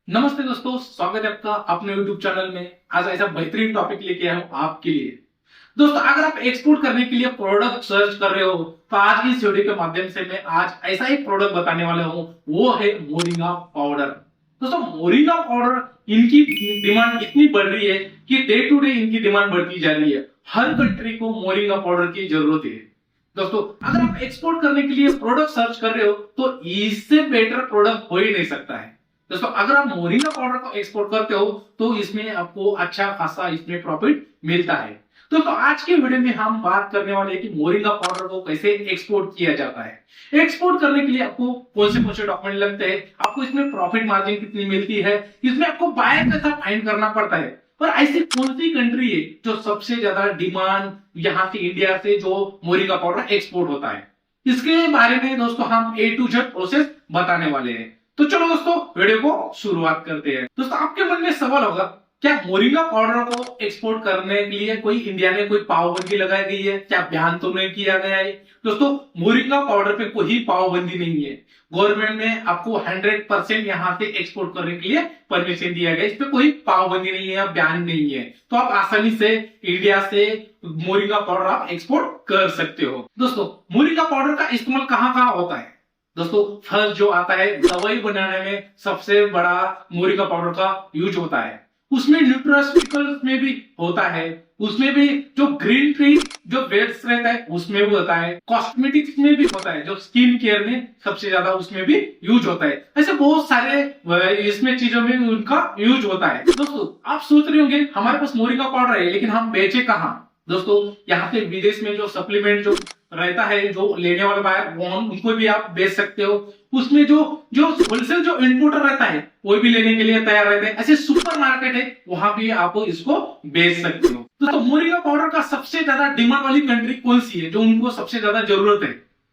नमस्ते दोस्तों, स्वागत है आपका अपने YouTube चैनल में। आज ऐसा बेहतरीन टॉपिक लेके आया हूँ आपके लिए। दोस्तों, अगर आप एक्सपोर्ट करने के लिए प्रोडक्ट सर्च कर रहे हो तो आज की इस वीडियो के माध्यम से मैं आज ऐसा एक प्रोडक्ट बताने वाला हूँ, वो है मोरिंगा पाउडर। दोस्तों, मोरिंगा पाउडर इनकी डिमांड इतनी बढ़ रही है कि डे टू डे इनकी डिमांड बढ़ती जा रही है। हर कंट्री को मोरिंगा पाउडर की जरूरत है। दोस्तों, अगर आप एक्सपोर्ट करने के लिए प्रोडक्ट सर्च कर रहे हो तो इससे बेटर प्रोडक्ट हो ही नहीं सकता है। दोस्तों, अगर आप मोरिंगा पाउडर को एक्सपोर्ट करते हो तो इसमें आपको अच्छा खासा इसमें प्रॉफिट मिलता है। दोस्तों, आज के वीडियो में हम बात करने वाले हैं कि मोरिंगा पाउडर को कैसे एक्सपोर्ट किया जाता है। एक्सपोर्ट करने के लिए आपको कौन से डॉक्यूमेंट लगते हैं, आपको इसमें प्रॉफिट मार्जिन कितनी मिलती है, इसमें आपको बायर कैसा फाइंड करना पड़ता है, और ऐसी कौन सी कंट्री है जो सबसे ज्यादा डिमांड यहाँ से इंडिया से जो मोरिंगा पाउडर एक्सपोर्ट होता है, इसके बारे में दोस्तों हम A to Z प्रोसेस बताने वाले हैं। तो चलो दोस्तों, वीडियो को शुरुआत करते हैं। दोस्तों, आपके मन में सवाल होगा, क्या मोरिंगा पाउडर को एक्सपोर्ट करने के लिए कोई इंडिया में कोई पाबंदी लगाई गई है? क्या बैन तो नहीं किया गया है? दोस्तों, मोरिंगा पाउडर पे कोई पाबंदी नहीं है। गवर्नमेंट ने आपको 100% यहाँ से एक्सपोर्ट करने के लिए परमिशन दिया गया, इस पे कोई पाबंदी नहीं है, बैन नहीं है। तो आप आसानी से इंडिया से मोरिंगा पाउडर आप एक्सपोर्ट कर सकते हो। दोस्तों, मोरिंगा पाउडर का इस्तेमाल कहाँ कहाँ होता है? दोस्तों, फर्स्ट जो आता है, दवाई बनाने में सबसे बड़ा मोरिंगा पाउडर का यूज होता है। उसमें न्यूट्रास्यूटिकल्स में भी होता है, उसमें भी जो ग्रीन टी जो वेट्स रहता है उसमें भी होता है, कॉस्मेटिक्स में भी होता है, जो स्किन केयर में सबसे ज्यादा उसमें भी यूज होता है। ऐसे बहुत सारे इसमें चीजों में उनका यूज होता है। दोस्तों, आप सोच रहे होंगे हमारे पास मोरिंगा पाउडर है लेकिन हम बेचे कहाँ? दोस्तों, यहाँ पे विदेश में जो सप्लीमेंट जो रहता है, जो लेने वाला बायर वो उनको भी आप बेच सकते हो। उसमें जो जो होलसेल जो इंपोर्टर रहता है वो भी लेने के लिए तैयार रहते हैं। ऐसे सुपर मार्केट है, वहां भी आप इसको बेच सकते हो। तो मोरिंगा पाउडर का सबसे ज्यादा डिमांड वाली कंट्री कौन सी है, जो उनको सबसे ज्यादा जरूरत है?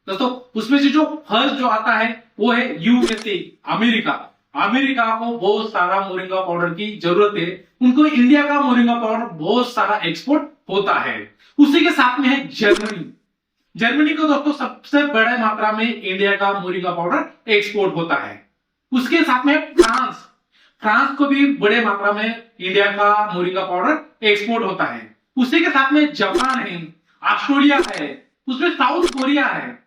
दोस्तों, उसमें से जो फर्स्ट जो आता है वो है USA, अमेरिका। अमेरिका को बहुत सारा मोरिंगा पाउडर की जरूरत है, उनको इंडिया का मोरिंगा पाउडर बहुत सारा एक्सपोर्ट होता है। उसी के साथ में है जर्मनी। जर्मनी को दोस्तों सबसे बड़े मात्रा में इंडिया का मोरिंगा पाउडर एक्सपोर्ट होता है। उसके साथ में फ्रांस। फ्रांस को भी बड़े मात्रा में इंडिया का मोरिंगा पाउडर एक्सपोर्ट होता है। उसी के साथ में जापान है, ऑस्ट्रेलिया है, उसमें साउथ कोरिया है।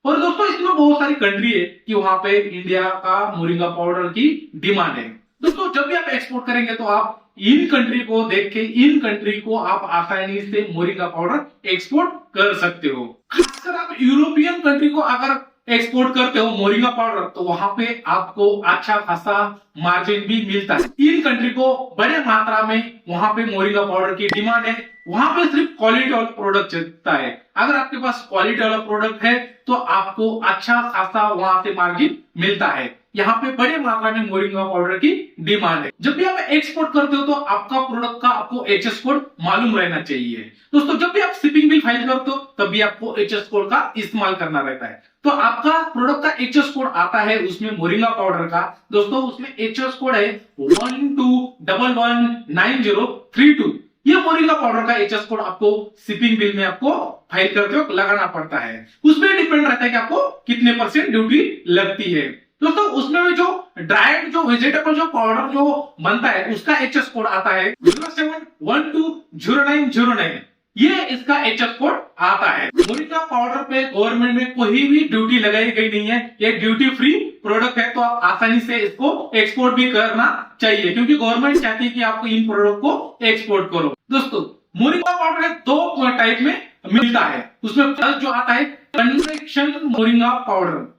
और दोस्तों, इसमें बहुत सारी कंट्री है कि वहां पे इंडिया का मोरिंगा पाउडर की डिमांड है। दोस्तों, जब भी आप एक्सपोर्ट करेंगे तो आप इन कंट्री को देख के इन कंट्री को आप आसानी से मोरिंगा पाउडर एक्सपोर्ट कर सकते हो। खासकर आप यूरोपियन कंट्री को अगर एक्सपोर्ट करते हो मोरिंगा पाउडर, तो वहां पे आपको अच्छा खासा मार्जिन भी मिलता है। इन कंट्री को बड़े मात्रा में वहां पे मोरिंगा पाउडर की डिमांड है। वहां पे सिर्फ क्वालिटी वाला प्रोडक्ट चलता है। अगर आपके पास क्वालिटी वाला प्रोडक्ट है तो आपको अच्छा खासा वहां से मार्जिन मिलता है। यहाँ पे बड़े मात्रा में मोरिंगा पाउडर की डिमांड है। जब भी आप एक्सपोर्ट करते हो तो आपका प्रोडक्ट का आपको HS कोड मालूम रहना चाहिए। दोस्तों, जब भी आप शिपिंग बिल फाइल करते हो तब भी आपको HS कोड का इस्तेमाल करना रहता है। तो आपका प्रोडक्ट का HS कोड आता है उसमें मोरिंगा पाउडर का। दोस्तों, उसमें HS कोड है 12119032। ये मोरिंगा पाउडर का HS कोड आपको शिपिंग बिल में आपको फाइल करते वक्त लगाना पड़ता है। उसमें डिपेंड रहता है कि आपको कितने % ड्यूटी लगती है। दोस्तों, उसमें भी जो ड्राइड जो वेजिटेबल जो पाउडर जो बनता है उसका HS कोड आता है 07120909। ये इसका HS कोड आता है। मोरिंगा पाउडर पे गवर्नमेंट में कोई भी ड्यूटी लगाई गई नहीं है, ये ड्यूटी फ्री प्रोडक्ट है। तो आप आसानी से इसको एक्सपोर्ट भी करना चाहिए, क्योंकि गवर्नमेंट चाहती है कि आपको इन प्रोडक्ट को एक्सपोर्ट करो। दोस्तों, मोरिंगा पाउडर दो टाइप में मिलता है। उसमें फर्स्ट जो आता है कन्वेक्शन मोरिंगा पाउडर।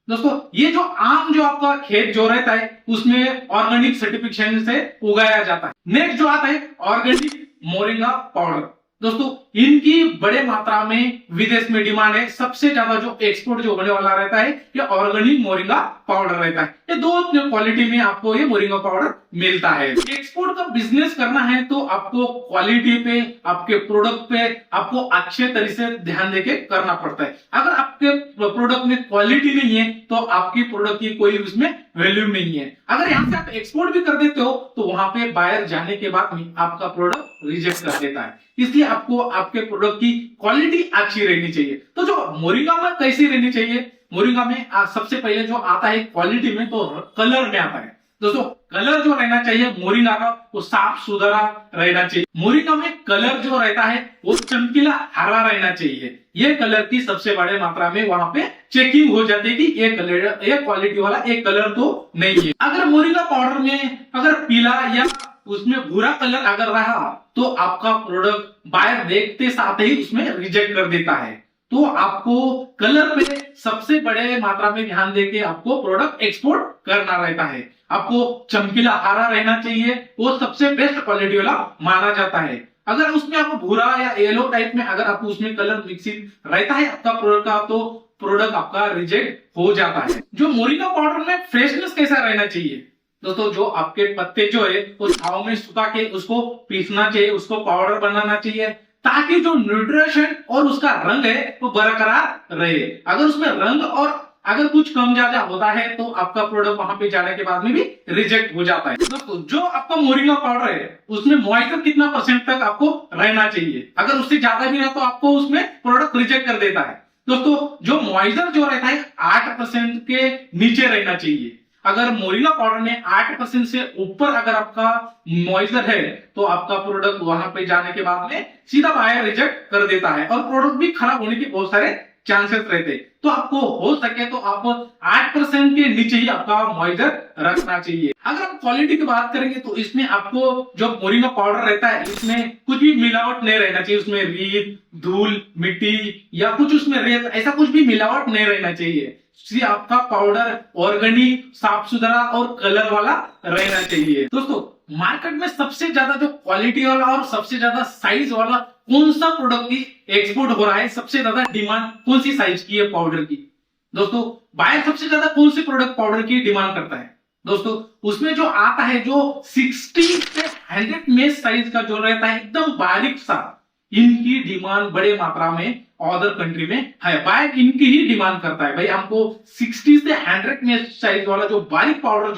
दोस्तों, ये जो आम जो आपका खेत जो रहता है उसमें ऑर्गेनिक सर्टिफिकेशन से उगाया जाता है। नेक्स्ट जो आता है ऑर्गेनिक मोरिंगा पाउडर। दोस्तों, इनकी बड़े मात्रा में विदेश में डिमांड है। सबसे ज्यादा जो एक्सपोर्ट जो होने वाला रहता है ये ऑर्गेनिक मोरिंगा पाउडर रहता है। ये दो क्वालिटी में आपको ये मोरिंगा पाउडर मिलता है। एक्सपोर्ट का बिजनेस करना है तो आपको क्वालिटी पे, आपके प्रोडक्ट पे आपको अच्छे तरीके से ध्यान देके करना पड़ता है। अगर आपके प्रोडक्ट में क्वालिटी नहीं है तो आपकी प्रोडक्ट की कोई उसमें वैल्यू नहीं है। अगर यहाँ से आप एक्सपोर्ट भी कर देते हो तो वहां पे बायर जाने के बाद में आपका प्रोडक्ट रिजेक्ट कर देता है। इसलिए आपको आपके प्रोडक्ट की क्वालिटी अच्छी रहनी चाहिए। तो जो मोरिंगा में कैसी रहनी चाहिए? मोरिंगा में सबसे पहले जो आता है क्वालिटी में तो कलर में आता है। दोस्तों, कलर जो रहना चाहिए मोरिंगा का वो साफ सुथरा रहना चाहिए। मोरिंगा में कलर जो रहता है वो चमकीला हरा रहना चाहिए। ये कलर की सबसे बड़े मात्रा में वहां पे चेकिंग हो जाती है कि ये कलर, ये क्वालिटी वाला एक कलर तो नहीं है। अगर मोरिंगा पाउडर में अगर पीला या उसमें भूरा कलर अगर रहा तो आपका प्रोडक्ट बायर देखते साथ ही उसमें रिजेक्ट कर देता है। तो आपको कलर पे सबसे बड़े मात्रा में ध्यान देके आपको प्रोडक्ट एक्सपोर्ट करना रहता है। आपको चमकीला हरा रहना चाहिए, वो सबसे बेस्ट क्वालिटी वाला माना जाता है। अगर उसमें आपको भूरा या येलो टाइप में अगर आपको उसमें कलर मिक्सिंग रहता है आपका प्रोडक्ट का, तो प्रोडक्ट आपका रिजेक्ट हो जाता है। जो मोरिंगा पाउडर में फ्रेशनेस कैसा रहना चाहिए दोस्तों, जो आपके पत्ते जो है वो छाव में सुखा के उसको पीसना चाहिए, उसको पाउडर बनाना चाहिए, ताकि जो न्यूट्रिशन और उसका रंग है वो बरकरार रहे। अगर उसमें रंग और अगर कुछ कम ज्यादा होता है तो आपका प्रोडक्ट वहां पे जाने के बाद में भी रिजेक्ट हो जाता है। दोस्तों जो आपका मोरिंगा पाउडर है उसमें मॉइस्चर कितना परसेंट तक आपको रहना चाहिए, अगर उससे ज्यादा भी रहा तो आपको उसमें प्रोडक्ट रिजेक्ट कर देता है। दोस्तों जो मॉइस्चर जो रहता है 8% के नीचे रहना चाहिए। अगर मोरिंगा पाउडर में 8% से ऊपर अगर आपका मॉइस्चर है तो आपका प्रोडक्ट वहां पे जाने के बाद में सीधा बायर रिजेक्ट कर देता है और प्रोडक्ट भी खराब होने के बहुत सारे चांसेस रहते हैं। तो आपको हो सके तो आप 8% के नीचे ही आपका मॉइस्चर रखना चाहिए। अगर आप क्वालिटी की बात करेंगे तो इसमें आपको जो मोरिंगा पाउडर रहता है इसमें कुछ भी मिलावट नहीं रहना चाहिए। उसमें रेत, धूल, मिट्टी या कुछ उसमें रेत ऐसा कुछ भी मिलावट नहीं रहना चाहिए। आपका पाउडर ऑर्गेनिक, साफ सुथरा और कलर वाला रहना चाहिए। दोस्तों मार्केट में सबसे ज्यादा जो क्वालिटी वाला और सबसे ज्यादा साइज वाला कौन सा प्रोडक्ट की एक्सपोर्ट हो रहा है, सबसे ज्यादा डिमांड कौन सी साइज की है पाउडर की? दोस्तों बायर सबसे ज्यादा कौन सी प्रोडक्ट पाउडर की डिमांड करता है? दोस्तों उसमें जो आता है जो 60 से 100 मेश साइज का जो रहता है एकदम बारीक सा, इनकी डिमांड बड़े मात्रा में अदर कंट्री में है। बायर इनकी ही डिमांड करता है। भाई हमको 60 से 100 मेश साइज वाला जो बारीक पाउडर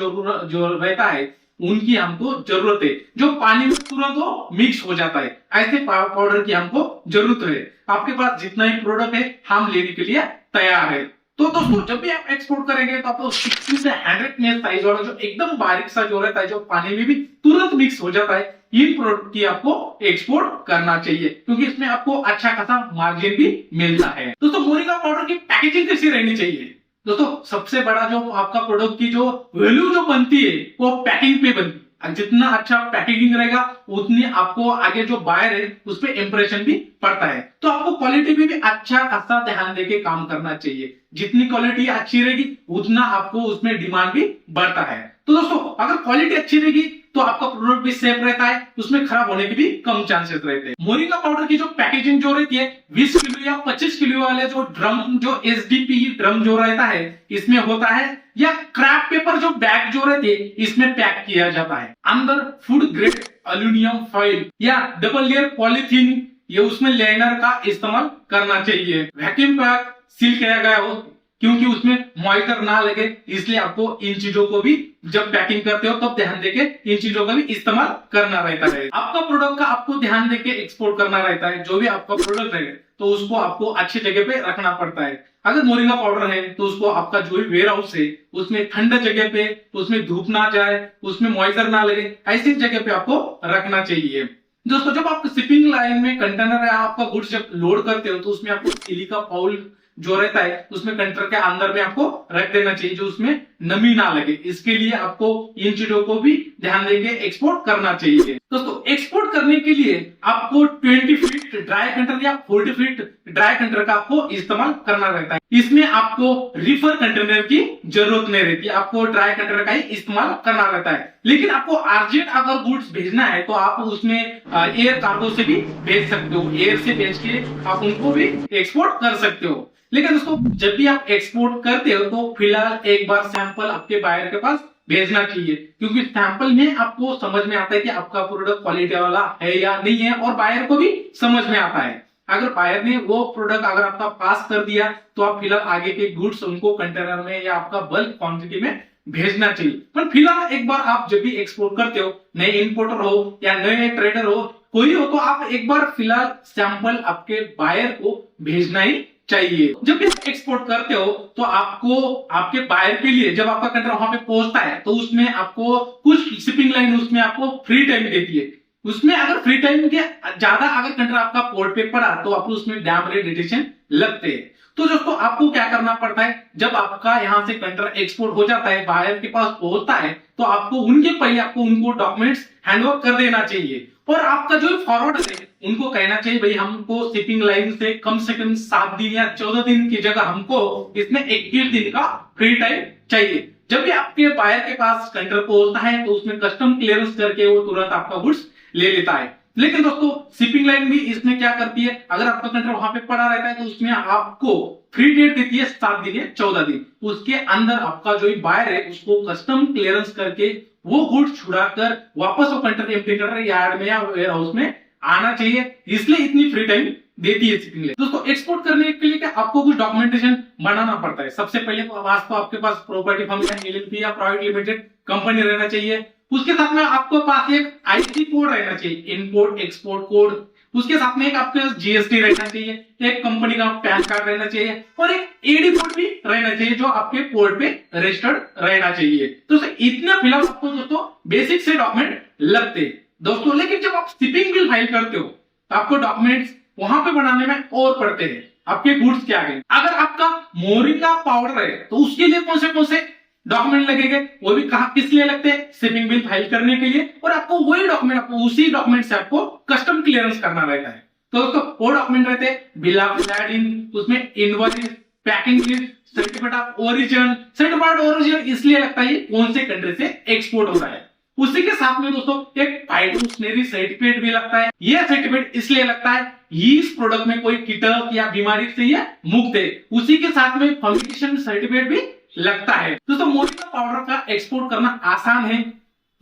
जो रहता है उनकी हमको जरूरत है, जो पानी में तुरंत मिक्स हो जाता है। ऐसे पाउडर की हमको जरूरत है। आपके पास जितना ही प्रोडक्ट है हम लेने के लिए तैयार है। तो दोस्तों जब भी आप एक्सपोर्ट करेंगे तो आपको 60 से 100 मेश साइज वाला जो एकदम बारीक सा जो रहता है, जो पानी में भी तुरंत मिक्स हो जाता है, इन प्रोडक्ट की आपको एक्सपोर्ट करना चाहिए, क्योंकि इसमें आपको अच्छा खासा मार्जिन भी मिलता है। दोस्तों मोरिंगा पाउडर की पैकेजिंग कैसी रहनी चाहिए? दोस्तों सबसे बड़ा जो आपका प्रोडक्ट की जो वैल्यू जो बनती है वो पैकिंग पे बनती है। जितना अच्छा पैकेजिंग रहेगा उतनी आपको आगे जो बायर है उस पर इंप्रेशन भी पड़ता है। तो आपको क्वालिटी पे भी अच्छा खासा ध्यान देके काम करना चाहिए। जितनी क्वालिटी अच्छी रहेगी उतना आपको उसमें डिमांड भी बढ़ता है। तो दोस्तों अगर क्वालिटी अच्छी रहेगी तो आपका प्रोडक्ट भी सेफ रहता है, उसमें खराब होने के भी कम चांसेस रहते हैं। मोरिंगा पाउडर की जो पैकेजिंग जो रहती है 20 किलो या 25 किलो वाले जो ड्रम, जो एसडीपी ड्रम जो रहता है इसमें होता है, या क्राफ्ट पेपर जो बैग जो रहते हैं इसमें पैक किया जाता है। अंदर फूड ग्रेड एल्यूमिनियम फॉइल या डबल लेयर पॉलीथीन ये उसमें लाइनर का इस्तेमाल करना चाहिए। वैक्यूम पैक सील किया गया हो क्योंकि उसमें मॉइस्चर ना लगे, इसलिए आपको इन चीजों को भी जब पैकिंग करते हो तब ध्यान देके इन चीजों का भी इस्तेमाल करना रहता है। आपका प्रोडक्ट का आपको ध्यान देके एक्सपोर्ट करना रहता है। जो भी आपका प्रोडक्ट है तो उसको आपको अच्छी जगह पे रखना पड़ता है। अगर मोरिंगा पाउडर है तो उसको आपका जो भी वेयर हाउस है उसमें ठंडा जगह पे, उसमें धूप ना जाए, उसमें मॉइस्चर ना लगे, ऐसी जगह पे आपको रखना चाहिए। दोस्तों जब आप शिपिंग लाइन में कंटेनर या आपका गुड्स जब लोड करते हो तो उसमें आपको सिलिका फाउल जो रहता है उसमें कंटेनर के अंदर में आपको रख देना चाहिए, जो उसमें नमी ना लगे। इसके लिए आपको इन चीजों को भी ध्यान देके एक्सपोर्ट करना चाहिए। दोस्तों एक्सपोर्ट करने के लिए आपको 20 फीट ड्राई कंटेनर या 40 फीट ड्राई कंटेनर का आपको इस्तेमाल करना रहता है। इसमें आपको रिफर कंटेनर की जरूरत नहीं रहती, आपको ड्राई कंटेनर का ही इस्तेमाल करना रहता है। लेकिन आपको अर्जेंट अगर गुड्स भेजना है तो आप उसमें एयर कार्गो से भी भेज सकते हो। एयर से भेज के आप उनको भी एक्सपोर्ट कर सकते हो। लेकिन दोस्तों जब भी आप एक्सपोर्ट करते हो तो फिलहाल एक बार सैंपल आपके बायर के पास भेजना चाहिए, क्योंकि सैंपल में आपको समझ में आता है कि आपका प्रोडक्ट क्वालिटी वाला है या नहीं है, और बायर को भी समझ में आता है। अगर बायर ने वो प्रोडक्ट अगर आपका पास कर दिया तो आप फिलहाल आगे के गुड्स उनको कंटेनर में या आपका बल्क क्वांटिटी में भेजना चाहिए। पर फिलहाल एक बार आप जब भी एक्सपोर्ट करते हो, नए इंपोर्टर हो या नए ट्रेडर हो, कोई हो, तो आप एक बार फिलहाल सैंपल आपके बायर को भेजना ही चाहिए। जब भी आप एक्सपोर्ट करते हो तो आपको आपके बायर के लिए जब आपका कंटेनर वहां पे पहुंचता है तो उसमें आपको कुछ शिपिंग लाइन उसमें आपको फ्री टाइम देती है। उसमें अगर फ्री टाइम के ज्यादा अगर कंटेनर आपका पोर्ट पे पड़ा तो आपको उसमें डैम रेट डिटेक्शन लगते हैं। तो दोस्तों आपको क्या करना पड़ता है, जब आपका यहां से कंटेनर एक्सपोर्ट हो जाता है बायर के पास पहुंचता है तो आपको उनके पहले आपको उनको डॉक्यूमेंट्स हैंडओवर कर देना चाहिए और आपका जो फॉरवर्ड है उनको कहना चाहिए भाई हमको शिपिंग लाइन से कम 7 दिन या 14 दिन की जगह हमको इसमें 21 दिन का फ्री टाइम चाहिए। जब भी आपके बायर के पास कंटेनर पहुंचता है तो उसमें कस्टम क्लियरेंस करके वो तुरंत आपका गुड्स ले लेता है। लेकिन दोस्तों शिपिंग लाइन भी इसमें क्या करती है, अगर आपका कंटेनर वहां पे पड़ा रहता है तो उसमें आपको फ्री डेट देती है 7 दिन या 14 दिन। उसके अंदर आपका जो बायर है उसको कस्टम क्लियरेंस करके वो गुड्स छुड़ाकर वापस वो कंटेनर एम्प्टी कंटेनर यार्ड में या वेयर हाउस में आना चाहिए, इसलिए इतनी फ्री टाइम देती है शिपिंग लाइन। दोस्तों एक्सपोर्ट करने के लिए क्या आपको कुछ डॉक्यूमेंटेशन बनाना पड़ता है। सबसे पहले तो आपके पास प्रॉपर्टी फर्म या एलएलपी या प्राइवेट लिमिटेड कंपनी रहना चाहिए। उसके साथ में आपके पास एक आईसी कोड रहना चाहिए, इम्पोर्ट एक्सपोर्ट कोड। उसके साथ में एक आपके पास जीएसटी रहना चाहिए, एक कंपनी का पैन कार्ड रहना चाहिए और एक एडी कोड भी रहना चाहिए जो आपके पोर्ट पे रजिस्टर्ड रहना चाहिए। तो इतना फिलहाल आपको दोस्तों बेसिक से डॉक्यूमेंट लगते हैं दोस्तों। लेकिन जब आप शिपिंग बिल फाइल करते हो तो आपको डॉक्यूमेंट्स वहां पे बनाने में और पड़ते हैं। आपके गुड्स क्या है, अगर आपका मोरिंगा पाउडर है तो उसके लिए कौन से डॉक्यूमेंट लगेंगे, वो भी कहा किस लिए लगते हैं, शिपिंग बिल फाइल करने के लिए। और आपको वही डॉक्यूमेंट आपको उसी डॉक्यूमेंट से आपको कस्टम क्लियरेंस करना रहता है। तो दोस्तों वो डॉक्यूमेंट रहते हैं बिल ऑफ लैंडिंग, उसमें invoice, packing list, certificate of origin. Certificate of origin इसलिए लगता है कौन से कंट्री से एक्सपोर्ट हो रहा है। उसी के साथ में दोस्तों एक फाइटोसैनिटरी सर्टिफिकेट भी लगता है। यह सर्टिफिकेट इसलिए लगता है इस प्रोडक्ट में कोई कीटक या बीमारी से यह मुक्त है। उसी के साथ में फर्मेंटेशन सर्टिफिकेट भी लगता है। दोस्तों मोरिंगा पाउडर का एक्सपोर्ट करना आसान है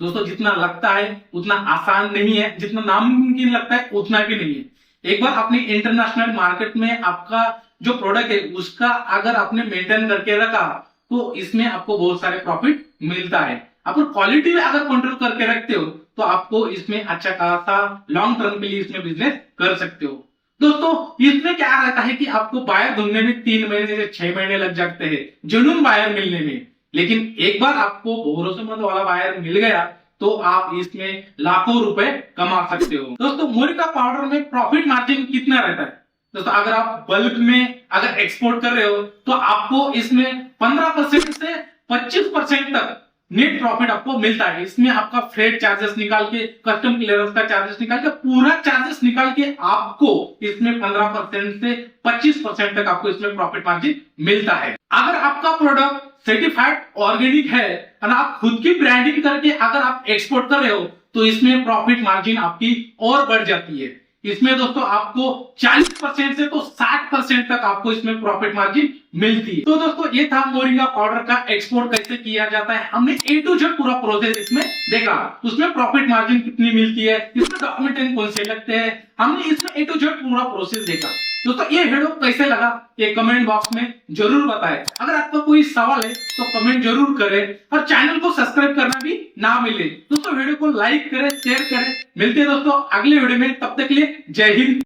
दोस्तों, जितना लगता है उतना आसान नहीं है, जितना नामुमकिन लगता है उतना भी नहीं है। एक बार अपनी इंटरनेशनल मार्केट में आपका जो प्रोडक्ट है उसका अगर आपने मेंटेन करके रखा तो इसमें आपको बहुत सारे प्रॉफिट मिलता है। आप क्वालिटी में अगर कंट्रोल करके रखते हो तो आपको इसमें अच्छा खासा लॉन्ग टर्म के लिए इसमें बिजनेस कर सकते हो। दोस्तों इसमें क्या रहता है कि आपको बायर ढूंढने में 3 महीने से 6 महीने लग जाते हैं जेन्युइन बायर मिलने में। लेकिन एक बार आपको भरोसेमंद वाला बायर मिल गया तो आप इसमें लाखों रुपए कमा सकते हो। दोस्तों मोरिंगा पाउडर में प्रॉफिट मार्जिन कितना रहता है दोस्तों, अगर आप बल्क में अगर एक्सपोर्ट कर रहे हो तो आपको इसमें 15% से 25% तक नेट प्रॉफिट आपको मिलता है। इसमें आपका फ्रेट चार्जेस निकाल के, कस्टम क्लियरेंस का चार्जेस निकाल के, पूरा चार्जेस निकाल के आपको इसमें 15% से 25% तक आपको इसमें प्रॉफिट मार्जिन मिलता है। अगर आपका प्रोडक्ट सर्टिफाइड ऑर्गेनिक है और आप खुद की ब्रांडिंग करके अगर आप एक्सपोर्ट कर रहे हो तो इसमें प्रॉफिट मार्जिन आपकी और बढ़ जाती है। इसमें दोस्तों आपको 40% से तो 60% तक आपको इसमें प्रॉफिट मार्जिन मिलती है। तो दोस्तों ये था मोरिंगा पाउडर का एक्सपोर्ट कैसे किया जाता है। हमने A to Z पूरा प्रोसेस इसमें देखा, उसमें प्रॉफिट मार्जिन कितनी मिलती है, इसमें डॉक्यूमेंटेशन कौन से लगते हैं, हमने इसमें A to Z पूरा प्रोसेस देखा। दोस्तों ये वीडियो कैसे लगा ये कमेंट बॉक्स में जरूर बताएं। अगर आपका कोई सवाल है तो कमेंट जरूर करें और चैनल को सब्सक्राइब करना भी ना मिले दोस्तों वीडियो को लाइक करें, शेयर करें। मिलते हैं दोस्तों अगले वीडियो में, तब तक के लिए जय हिंद।